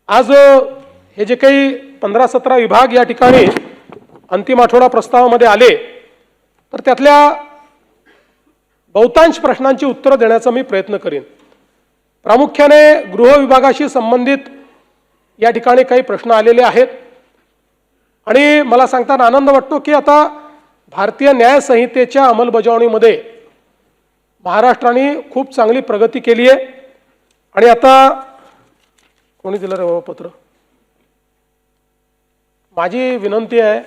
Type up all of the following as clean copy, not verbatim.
आज हे जे काही 15-17 विभाग या ठिकाणी अंतिम आठवडा प्रस्तावामध्ये आले, तर त्यातल्या बहुतांश प्रश्नांची उत्तरं देण्याचा मी प्रयत्न करीन। प्रामुख्याने गृह विभागाशी संबंधित या ठिकाणी काही प्रश्न आलेले आहेत आणि मला सांगताना आनंद वाटतो की आता भारतीय न्याय संहितेच्या अंमलबजावणीमध्ये महाराष्ट्राने खूप चांगली प्रगती केली आहे। आणि आता कोणी दिलं रे बाबा पत्र? माझी विनंती आहे,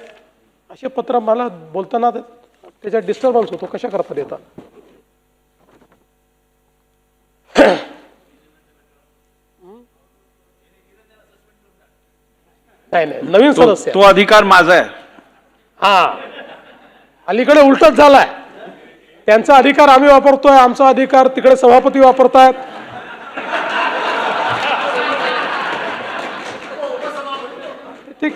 असे पत्र मला बोलताना त्याच्यात डिस्टर्बन्स होतो, कशा करता देता? नाही नाही, नवीन सदस्य तो अधिकार माझा आहे। हा, अलीकडे उलटच झालाय, त्यांचा अधिकार आम्ही वापरतोय, आमचा अधिकार तिकडे सभापती वापरतायत। ठीक,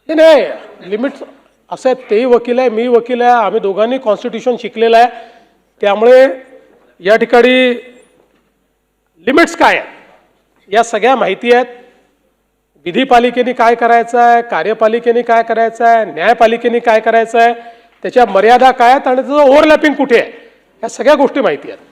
नाही लिमिट असं आहे, तेही वकील आहे, मी वकील आहे, आम्ही दोघांनी कॉन्स्टिट्यूशन शिकलेलं आहे, त्यामुळे या ठिकाणी लिमिट्स काय आहेत या सगळ्या माहिती आहेत। विधिपालिकेने काय करायचं आहे, कार्यपालिकेने काय करायचं आहे, न्यायपालिकेने काय करायचं आहे, त्याच्या मर्यादा काय आहेत आणि त्याचं ओव्हरलॅपिंग कुठे आहे, या सगळ्या गोष्टी माहिती आहेत।